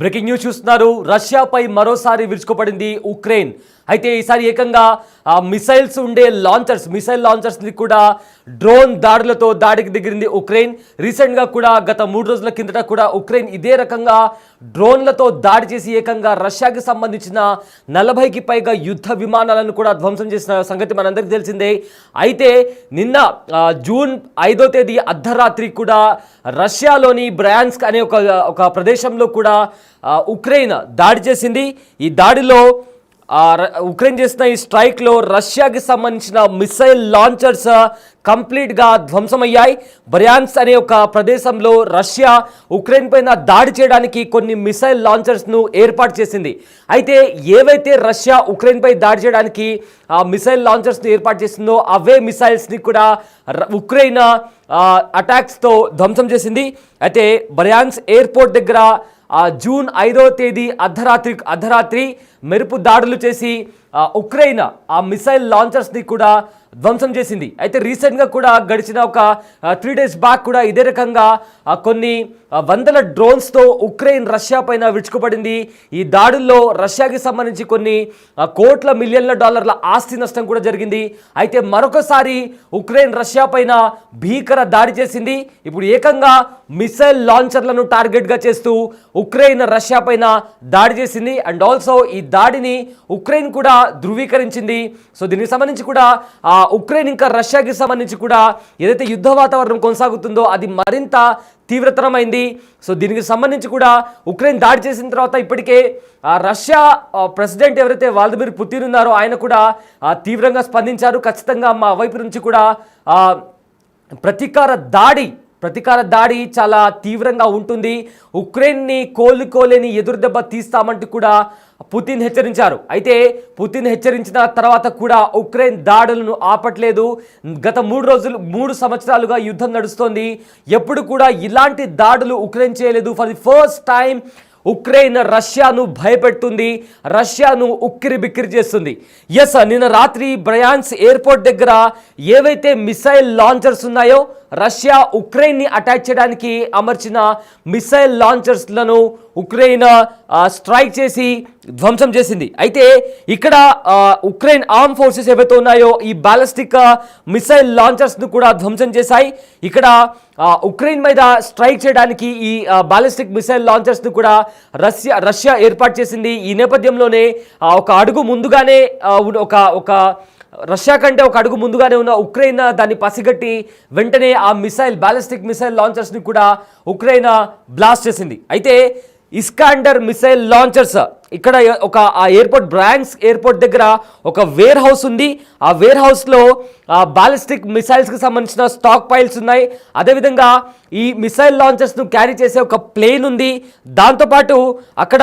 Breaking news చూస్తున్నారు. రష్యాపై మరోసారి విరుచుకుపడింది Ukraine. అయితే ఈసారి ఏకంగా మిసైల్స్ ఉండే మిసైల్ లాంచర్స్ని కూడా డ్రోన్ దాడులతో దాడికి దిగింది ఉక్రెయిన్. రీసెంట్గా కూడా గత 3 రోజుల కిందట కూడా ఉక్రెయిన్ ఇదే రకంగా డ్రోన్లతో దాడి చేసి ఏకంగా రష్యాకి సంబంధించిన 40కి పైగా యుద్ధ విమానాలను కూడా ధ్వంసం చేసిన సంగతి మనందరికీ తెలిసిందే. అయితే నిన్న జూన్ 5వ తేదీ అర్ధరాత్రి కూడా రష్యాలోని బ్రయాన్స్క్ అనే ఒక ప్రదేశంలో కూడా ఉక్రెయిన్ దాడి చేసింది. ఈ దాడిలో ఉక్రెయిన్ చేసిన ఈ స్ట్రైక్లో రష్యాకి సంబంధించిన మిసైల్ లాంచర్స్ కంప్లీట్గా ధ్వంసమయ్యాయి. బ్రయాన్స్క్ అనే ఒక ప్రదేశంలో రష్యా ఉక్రెయిన్ పైన దాడి చేయడానికి కొన్ని మిసైల్ లాంచర్స్ను ఏర్పాటు చేసింది. అయితే ఏవైతే రష్యా ఉక్రెయిన్పై దాడి చేయడానికి మిసైల్ లాంచర్స్ను ఏర్పాటు చేసిందో అవే మిసైల్స్ని కూడా ఉక్రెయిన్ అటాక్స్తో ధ్వంసం చేసింది. అయితే బ్రయాన్స్క్ ఎయిర్పోర్ట్ దగ్గర జూన్ 5వ తేదీ అర్ధరాత్రి మెరుపు దాడులు చేసి ఉక్రెయిన్ ఆ మిసైల్ లాంచర్స్ని కూడా ధ్వంసం చేసింది. అయితే రీసెంట్గా కూడా గడిచిన ఒక 3 డేస్ బ్యాక్ కూడా ఇదే రకంగా కొన్ని వందల డ్రోన్స్తో ఉక్రెయిన్ రష్యా పైన విరుచుకుపడింది. ఈ దాడుల్లో రష్యాకి సంబంధించి కొన్ని కోట్ల మిలియన్ల డాలర్ల ఆస్తి నష్టం కూడా జరిగింది. అయితే మరొకసారి ఉక్రెయిన్ రష్యా పైన భీకర దాడి చేసింది. ఇప్పుడు ఏకంగా మిసైల్ లాంచర్లను టార్గెట్గా చేస్తూ ఉక్రెయిన్ రష్యా పైన దాడి చేసింది. అండ్ ఆల్సో ఈ దాడిని ఉక్రెయిన్ కూడా ధృవీకరించింది. సో దీనికి సంబంధించి కూడా ఉక్రెయిన్ ఇంకా రష్యాకి సంబంధించి కూడా ఏదైతే యుద్ధ వాతావరణం కొనసాగుతుందో అది మరింత తీవ్రతరమైంది. సో దీనికి సంబంధించి కూడా ఉక్రెయిన్ దాడి చేసిన తర్వాత ఇప్పటికే రష్యా ప్రెసిడెంట్ ఎవరైతే వ్లాదిమిర్ పుతిన్ ఉన్నారో ఆయన కూడా తీవ్రంగా స్పందించారు. ఖచ్చితంగా మా వైపు నుంచి కూడా ప్రతీకార దాడి చాలా తీవ్రంగా ఉంటుంది, ఉక్రెయిన్ని కోలుకోలేని ఎదురుదెబ్బ తీస్తామంటూ కూడా పుతిన్ హెచ్చరించారు. అయితే పుతిన్ హెచ్చరించిన తర్వాత కూడా ఉక్రెయిన్ దాడులను ఆపట్లేదు. గత 3 సంవత్సరాలుగా యుద్ధం నడుస్తోంది. ఎప్పుడు కూడా ఇలాంటి దాడులు ఉక్రెయిన్ చేయలేదు. For the first time Ukraine రష్యాను భయపెడుతుంది, రష్యాను ఉక్కిరి బిక్కిరి చేస్తుంది. ఎస్, నిన్న రాత్రి బ్రయాన్స్క్ ఎయిర్పోర్ట్ దగ్గర ఏవైతే మిసైల్ లాంచర్స్ ఉన్నాయో రష్యా ఉక్రెయిన్ని అటాక్ చేయడానికి అమర్చిన మిసైల్ లాంచర్స్లను ఉక్రెయిన్ స్ట్రైక్ చేసి ధ్వంసం చేసింది. అయితే ఇక్కడ ఉక్రెయిన్ ఆర్మ్ ఫోర్సెస్ ఏవైతే ఉన్నాయో ఈ బాలిస్టిక్ మిసైల్ లాంచర్స్ను కూడా ధ్వంసం చేశాయి. ఇక్కడ ఉక్రెయిన్ మీద స్ట్రైక్ చేయడానికి ఈ బాలిస్టిక్ మిసైల్ లాంచర్స్ను కూడా రష్యా ఏర్పాటు చేసింది. ఈ నేపథ్యంలోనే ఒక అడుగు ముందుగానే ఒక రష్యా కంటే ఒక అడుగు ముందుగానే ఉన్న ఉక్రెయిన్ దాన్ని పసిగట్టి వెంటనే ఆ బాలిస్టిక్ మిసైల్ లాంచర్స్ని కూడా ఉక్రెయిన్ బ్లాస్ట్ చేసింది. అయితే ఇస్కాండర్ మిసైల్ లాంచర్స్ ఇక్కడ బ్రయాన్స్క్ ఎయిర్పోర్ట్ దగ్గర ఒక వేర్ హౌస్ ఉంది. ఆ వేర్ హౌస్లో బాలిస్టిక్ మిసైల్స్కి సంబంధించిన స్టాక్ పైల్స్ ఉన్నాయి. అదేవిధంగా ఈ మిసైల్ లాంచర్స్ను క్యారీ చేసే ఒక ప్లేన్ ఉంది. దాంతోపాటు అక్కడ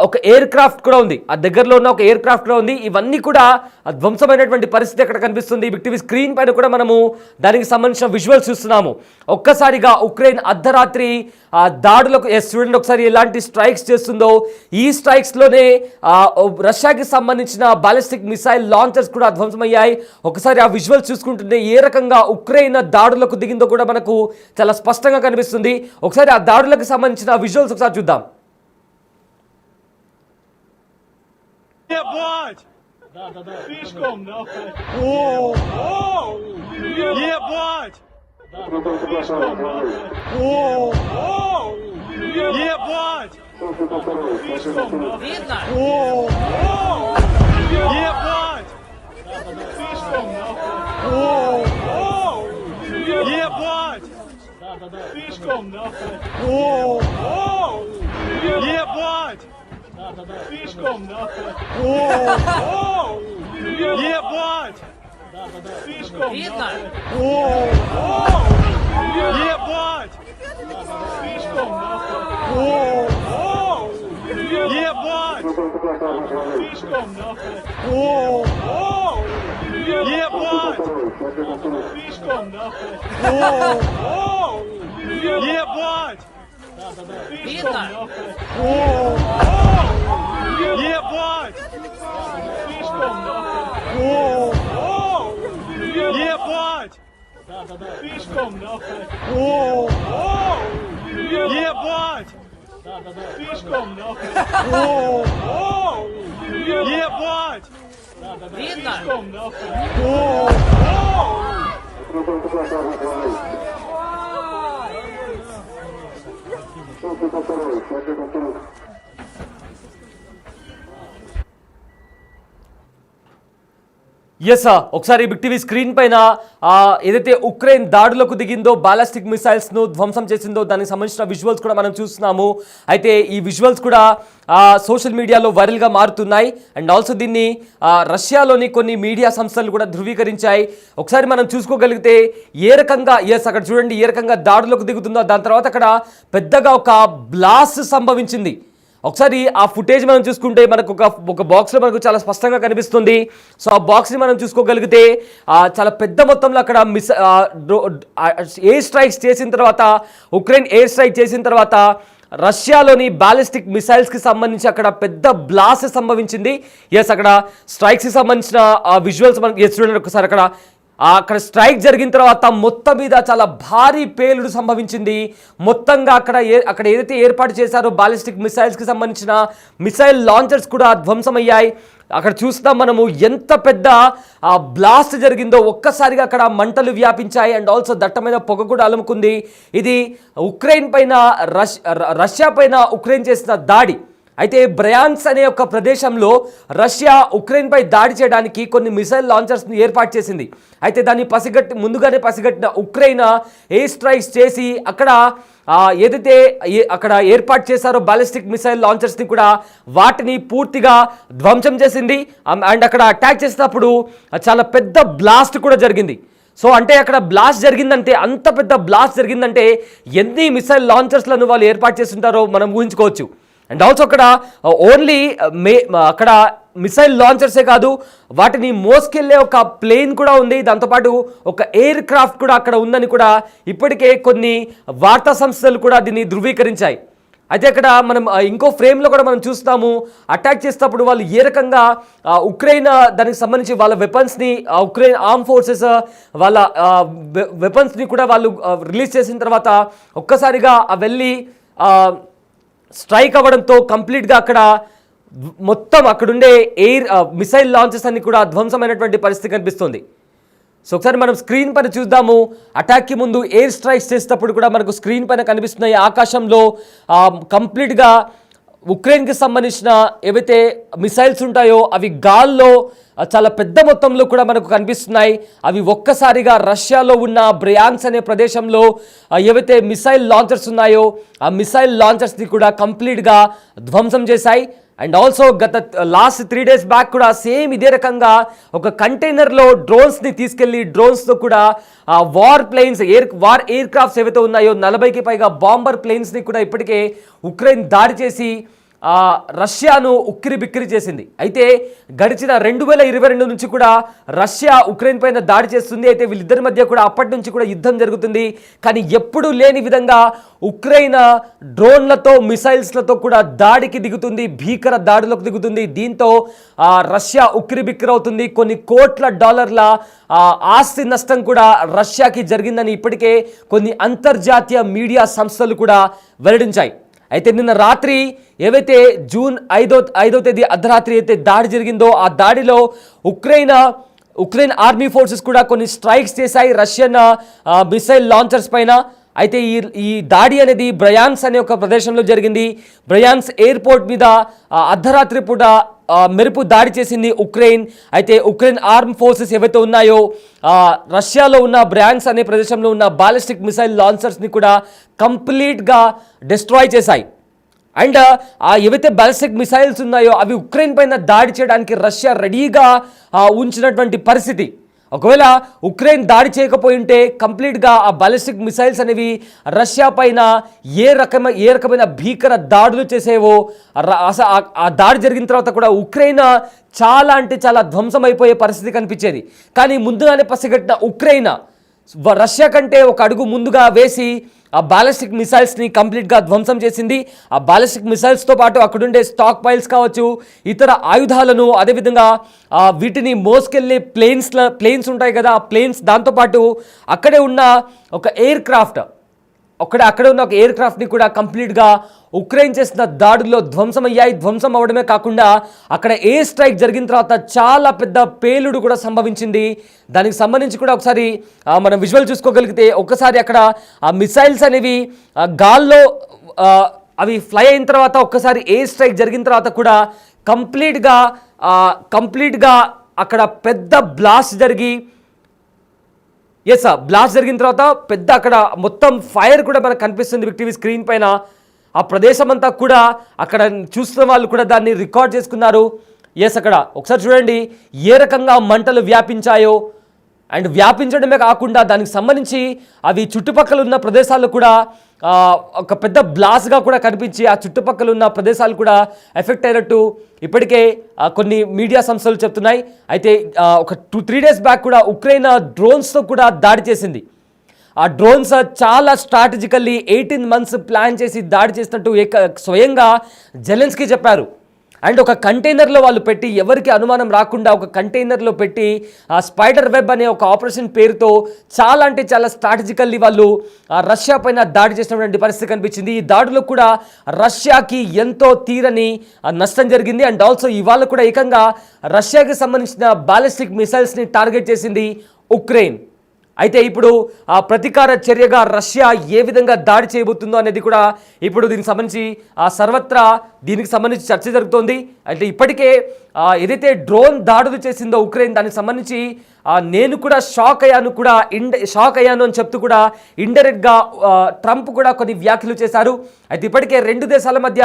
ఒక ఎయిర్ క్రాఫ్ట్ కూడా ఉంది. ఆ దగ్గరలో ఉన్న ఒక ఎయిర్ క్రాఫ్ట్ కూడా ఉంది. ఇవన్నీ కూడా ధ్వంసమైనటువంటి పరిస్థితి అక్కడ కనిపిస్తుంది. టీవీ స్క్రీన్ పైన కూడా మనము దానికి సంబంధించిన విజువల్స్ చూస్తున్నాము. ఒక్కసారిగా ఉక్రెయిన్ అర్ధరాత్రి దాడులకు చూడండి ఒకసారి ఎలాంటి స్ట్రైక్స్ చేస్తుందో. ఈ స్ట్రైక్స్లోనే రష్యాకి సంబంధించిన బాలిస్టిక్ మిసైల్ లాంచర్స్ కూడా ధ్వంసమయ్యాయి. ఒకసారి ఆ విజువల్స్ చూసుకుంటుంటే ఏ రకంగా ఉక్రెయిన్ దాడులకు దిగిందో కూడా మనకు చాలా స్పష్టంగా కనిపిస్తుంది. ఒకసారి ఆ దాడులకు సంబంధించిన విజువల్స్ ఒకసారి చూద్దాం. Ебать! Да. Слишком, нахуй. О! Ебать! Да. Слишком, нахуй. О! Ебать! Слишком, нахуй. Видно? О! Ебать! Слишком, нахуй. О! Ебать! Слишком, нахуй. О! Ебать! Слишком, нахуй. О! Ебать! Слишком, Видно? нахуй. Ебать! Слишком, нахуй. Ебать! Слишком, нахуй. Ебать! Слишком, нахуй. Ебать! Видно? Ебать! Слишком, нахуй. Ебать! Слишком, нахуй. Ебать! Слишком, нахуй. О! Ебать! Видно? Слишком, нахуй. ఎస్ ఒకసారి బిగ్ టీవీ స్క్రీన్ పైన ఏదైతే ఉక్రెయిన్ దాడులకు దిగిందో బాలిస్టిక్ మిసైల్స్ను ధ్వంసం చేసిందో దానికి సంబంధించిన విజువల్స్ కూడా మనం చూస్తున్నాము. అయితే ఈ విజువల్స్ కూడా సోషల్ మీడియాలో వైరల్గా మారుతున్నాయి. అండ్ ఆల్సో దీన్ని రష్యాలోని కొన్ని మీడియా సంస్థలు కూడా ధృవీకరించాయి. ఒకసారి మనం చూసుకోగలిగితే ఏ రకంగా అక్కడ చూడండి ఏ రకంగా దాడులకు దిగుతుందో, దాని తర్వాత అక్కడ పెద్దగా ఒక బ్లాస్ట్ సంభవించింది. ఒకసారి ఆ ఫుటేజ్ మనం చూసుకుంటే మనకు ఒక బాక్స్లో మనకు చాలా స్పష్టంగా కనిపిస్తుంది. సో ఆ బాక్స్ని మనం చూసుకోగలిగితే చాలా పెద్ద మొత్తంలో అక్కడ ఎయిర్ స్ట్రైక్స్ చేసిన తర్వాత, ఉక్రెయిన్ ఎయిర్ స్ట్రైక్ చేసిన తర్వాత రష్యాలోని బాలిస్టిక్ మిసైల్స్కి సంబంధించి అక్కడ పెద్ద బ్లాస్ట్ సంభవించింది. అక్కడ స్ట్రైక్స్కి సంబంధించిన విజువల్స్ మనం చూడండి ఒకసారి. అక్కడ స్ట్రైక్ జరిగిన తర్వాత మొత్తం మీద చాలా భారీ పేలుడు సంభవించింది. మొత్తంగా అక్కడ ఏదైతే ఏర్పాటు చేశారో బాలిస్టిక్ మిసైల్స్కి సంబంధించిన మిసైల్ లాంచర్స్ కూడా ధ్వంసమయ్యాయి. అక్కడ చూస్తాం మనము ఎంత పెద్ద బ్లాస్ట్ జరిగిందో. ఒక్కసారిగా అక్కడ మంటలు వ్యాపించాయి. అండ్ ఆల్సో దట్టమైన పొగ కూడా అలుముకుంది. ఇది ఉక్రెయిన్ పైన రష్యా పైన ఉక్రెయిన్ చేసిన దాడి. అయితే బ్రయాన్స్ అనే ఒక ప్రదేశంలో రష్యా ఉక్రెయిన్పై దాడి చేయడానికి కొన్ని మిసైల్ లాంచర్స్ని ఏర్పాటు చేసింది. అయితే దాన్ని ముందుగానే పసిగట్టిన ఉక్రెయిన్ ఎయిర్ స్ట్రైక్స్ చేసి అక్కడ ఏదైతే అక్కడ ఏర్పాటు చేశారో బాలిస్టిక్ మిసైల్ లాంచర్స్ని కూడా వాటిని పూర్తిగా ధ్వంసం చేసింది. అండ్ అక్కడ అటాక్ చేసినప్పుడు చాలా పెద్ద బ్లాస్ట్ కూడా జరిగింది. సో అంటే అక్కడ బ్లాస్ట్ జరిగిందంటే, అంత పెద్ద బ్లాస్ట్ జరిగిందంటే ఎన్ని మిసైల్ లాంచర్స్లను వాళ్ళు ఏర్పాటు చేస్తుంటారో మనం ఊహించుకోవచ్చు. అండ్ ఆల్సో అక్కడ ఓన్లీ అక్కడ మిసైల్ లాంచర్సే కాదు, వాటిని మోసుకెళ్లే ఒక ప్లేన్ కూడా ఉంది. దాంతోపాటు ఒక ఎయిర్ క్రాఫ్ట్ కూడా అక్కడ ఉందని కూడా ఇప్పటికే కొన్ని వార్తా సంస్థలు కూడా దీన్ని ధృవీకరించాయి. అయితే అక్కడ మనం ఇంకో ఫ్రేమ్లో కూడా మనం చూస్తాము, అటాక్ చేసేటప్పుడు వాళ్ళు ఏ రకంగా ఉక్రెయిన్ దానికి సంబంధించి వాళ్ళ వెపన్స్ని, ఉక్రెయిన్ ఆర్మ్ ఫోర్సెస్ వాళ్ళ వెపన్స్ని కూడా వాళ్ళు రిలీజ్ చేసిన తర్వాత ఒక్కసారిగా వెళ్ళి స్ట్రైక్ అవ్వడంతో కంప్లీట్గా అక్కడ మొత్తం అక్కడుండే ఎయిర్ మిసైల్ లాంచెస్ అన్ని కూడా ధ్వంసమైనటువంటి పరిస్థితి కనిపిస్తుంది. సో ఒకసారి మనం స్క్రీన్ పైన చూద్దాము. అటాక్కి ముందు ఎయిర్ స్ట్రైక్స్ చేసేటప్పుడు కూడా మనకు స్క్రీన్ పైన కనిపిస్తున్నాయి. ఆకాశంలో కంప్లీట్గా ఉక్రెయిన్కి సంబంధించిన ఏవైతే మిసైల్స్ ఉంటాయో అవి గాల్లో చాలా పెద్ద మొత్తంలో కూడా మనకు కనిపిస్తున్నాయి. అవి ఒక్కసారిగా రష్యాలో ఉన్న బ్రయాన్స్ అనే ప్రదేశంలో ఏవైతే మిసైల్ లాంచర్స్ ఉన్నాయో ఆ మిసైల్ లాంచర్స్ని కూడా కంప్లీట్గా ధ్వంసం చేశాయి. అండ్ ఆల్సో గత లాస్ట్ 3 days బ్యాక్ కూడా సేమ్ ఇదే రకంగా ఒక కంటైనర్లో డ్రోన్స్ని తీసుకెళ్లి డ్రోన్స్తో కూడా war planes war aircrafts ఏవైతే ఉన్నాయో 40కి పైగా బాంబర్ ప్లేన్స్ని కూడా ఇప్పటికే ఉక్రెయిన్ దాడి చేసి రష్యాను ఉక్కిరి బిక్కిరి చేసింది. అయితే గడిచిన 2022 నుంచి కూడా రష్యా ఉక్రెయిన్ పైన దాడి చేస్తుంది. అయితే వీళ్ళిద్దరి మధ్య కూడా అప్పటి నుంచి కూడా యుద్ధం జరుగుతుంది. కానీ ఎప్పుడూ లేని విధంగా ఉక్రెయిన్ డ్రోన్లతో మిసైల్స్లతో కూడా దాడికి దిగుతుంది, భీకర దాడులకు దిగుతుంది. దీంతో రష్యా ఉక్కిరి బిక్కిరి అవుతుంది. కొన్ని కోట్ల డాలర్ల ఆస్తి నష్టం కూడా రష్యాకి జరిగిందని ఇప్పటికే కొన్ని అంతర్జాతీయ మీడియా సంస్థలు కూడా వెల్లడించాయి. అయితే నిన్న రాత్రి ఏవైతే జూన్ 5వ తేదీ అర్ధరాత్రి అయితే దాడి జరిగిందో ఆ దాడిలో ఉక్రెయిన్ ఆర్మీ ఫోర్సెస్ కూడా కొన్ని స్ట్రైక్స్ చేశాయి రష్యన్ మిసైల్ లాంచర్స్ పైన. అయితే ఈ దాడి అనేది బ్రయాన్స్ అనే ఒక ప్రదేశంలో జరిగింది. బ్రయాన్స్ ఎయిర్పోర్ట్ మీద అర్ధరాత్రి పూట మెరుపు దాడి చేసింది ఉక్రెయిన్. అయితే ఉక్రెయిన్ ఆర్మ్ ఫోర్సెస్ ఏవైతే ఉన్నాయో రష్యాలో ఉన్న బ్రయాన్స్ అనే ప్రదేశంలో ఉన్న బాలిస్టిక్ మిసైల్ లాంచర్స్ని కూడా కంప్లీట్గా డిస్ట్రాయ్ చేశాయి. అండ్ ఏవైతే బాలిస్టిక్ మిసైల్స్ ఉన్నాయో అవి ఉక్రెయిన్ పైన దాడి చేయడానికి రష్యా రెడీగా ఉంచినటువంటి పరిస్థితి. ఒకవేళ ఉక్రెయిన్ దాడి చేయకపోయి ఉంటే కంప్లీట్గా ఆ బాలిస్టిక్ మిసైల్స్ అనేవి రష్యా పైన ఏ రకమైన భీకర దాడులు చేసేవో. ఆ దాడి జరిగిన తర్వాత కూడా ఉక్రెయిన్ చాలా అంటే చాలా ధ్వంసమైపోయే పరిస్థితి కనిపించేది. కానీ ముందుగానే పసిగట్టిన ఉక్రెయిన్ రష్యా కంటే ఒక అడుగు ముందుగా వేసి ఆ బాలిస్టిక్ మిసైల్స్ని కంప్లీట్గా ధ్వంసం చేసింది. ఆ బాలిస్టిక్ మిసైల్స్తో పాటు అక్కడుండే స్టాక్ పైల్స్ కావచ్చు, ఇతర ఆయుధాలను, అదేవిధంగా వీటిని మోసుకెళ్ళే ప్లేన్స్ ఉంటాయి కదా, ఆ ప్లేన్స్, దాంతోపాటు అక్కడే ఉన్న ఒక ఎయిర్ క్రాఫ్ట్ అక్కడ ఉన్న ఒక ఎయిర్ క్రాఫ్ట్ని కూడా కంప్లీట్గా ఉక్రెయిన్ చేసిన దాడుల్లో ధ్వంసమయ్యాయి. ధ్వంసం అవడమే కాకుండా అక్కడ ఎయిర్ స్ట్రైక్ జరిగిన తర్వాత చాలా పెద్ద పేలుడు కూడా సంభవించింది. దానికి సంబంధించి కూడా ఒకసారి మనం విజువల్ చూసుకోగలిగితే ఒక్కసారి అక్కడ ఆ మిసైల్స్ అనేవి గాల్లో అవి ఫ్లై అయిన తర్వాత ఒక్కసారి ఎయిర్ స్ట్రైక్ జరిగిన తర్వాత కూడా కంప్లీట్గా అక్కడ పెద్ద బ్లాస్ట్ జరిగి బ్లాస్ట్ జరిగిన తర్వాత పెద్ద అక్కడ మొత్తం ఫైర్ కూడా మనకు కనిపిస్తుంది విక్టీవీ స్క్రీన్ పైన. ఆ ప్రదేశం అంతా కూడా అక్కడ చూస్తున్న వాళ్ళు కూడా దాన్ని రికార్డ్ చేసుకున్నారు. అక్కడ ఒకసారి చూడండి ఏ రకంగా మంటలు వ్యాపించాయో. అండ్ వ్యాపించడమే కాకుండా దానికి సంబంధించి అవి చుట్టుపక్కల ఉన్న ప్రదేశాల్లో కూడా ఒక పెద్ద బ్లాస్ట్గా కూడా కనిపించి ఆ చుట్టుపక్కల ఉన్న ప్రదేశాలు కూడా ఎఫెక్ట్ అయినట్టు ఇప్పటికే కొన్ని మీడియా సంస్థలు చెప్తున్నాయి. అయితే ఒక 2-3 డేస్ బ్యాక్ కూడా ఉక్రెయిన్ డ్రోన్స్తో కూడా దాడి చేసింది. ఆ డ్రోన్స్ చాలా స్ట్రాటజికల్లీ 18 months ప్లాన్ చేసి దాడి చేసినట్టు స్వయంగా జెలెన్స్కీ చెప్పారు. అండ్ ఒక కంటైనర్లో వాళ్ళు పెట్టి ఎవరికి అనుమానం రాకుండా ఒక కంటైనర్లో పెట్టి స్పైడర్ వెబ్ అనే ఒక ఆపరేషన్ పేరుతో చాలా అంటే చాలా స్ట్రాటజికల్లీ వాళ్ళు రష్యా పైన దాడి చేసినటువంటి పరిస్థితి కనిపించింది. ఈ దాడిలో కూడా రష్యాకి ఎంతో తీరని నష్టం జరిగింది. అండ్ ఆల్సో ఇవాళ కూడా ఏకంగా రష్యాకి సంబంధించిన బాలిస్టిక్ మిసైల్స్ని టార్గెట్ చేసింది ఉక్రెయిన్. అయితే ఇప్పుడు ఆ ప్రతీకార చర్యగా రష్యా ఏ విధంగా దాడి చేయబోతుందో అనేది కూడా ఇప్పుడు దీనికి సంబంధించి సర్వత్రా దీనికి సంబంధించి చర్చ జరుగుతోంది. అయితే ఇప్పటికే ఏదైతే డ్రోన్ దాడులు చేసిందో ఉక్రెయిన్ దానికి సంబంధించి నేను కూడా షాక్ అయ్యాను అని చెప్తూ కూడా ఇండైరెక్ట్గా ట్రంప్ కూడా కొన్ని వ్యాఖ్యలు చేశారు. అయితే ఇప్పటికే 2 దేశాల మధ్య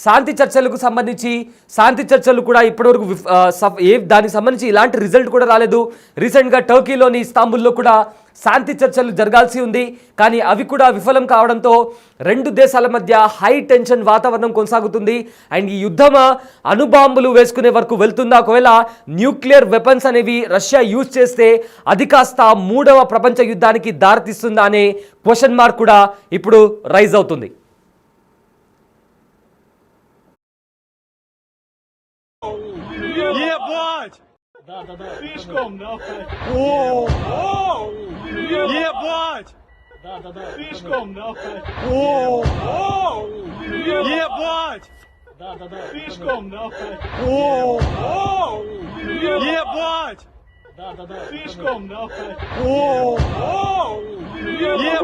శాంతి చర్చలకు సంబంధించి శాంతి చర్చలు కూడా ఇప్పటివరకు దానికి సంబంధించి ఇలాంటి రిజల్ట్ కూడా రాలేదు. రీసెంట్గా టర్కీలోని ఇస్తాంబుల్లో కూడా శాంతి చర్చలు జరగాల్సి ఉంది. కానీ అవి కూడా విఫలం కావడంతో 2 దేశాల మధ్య హై టెన్షన్ వాతావరణం కొనసాగుతుంది. అండ్ ఈ యుద్ధం అణుబాంబులు వేసుకునే వరకు వెళ్తుందా? ఒకవేళ న్యూక్లియర్ వెపన్స్ అనేవి రష్యా యూజ్ చేస్తే అది కాస్త 3వ ప్రపంచ యుద్ధానికి దారితీస్తుందా అనే క్వశ్చన్ మార్క్ కూడా ఇప్పుడు రైజ్ అవుతుంది. Да. Слишком, давай. О! Ебать! Да. Слишком, давай. О! Ебать! Да. Слишком, давай. О! Ебать! Да. Слишком, давай. О! Ебать!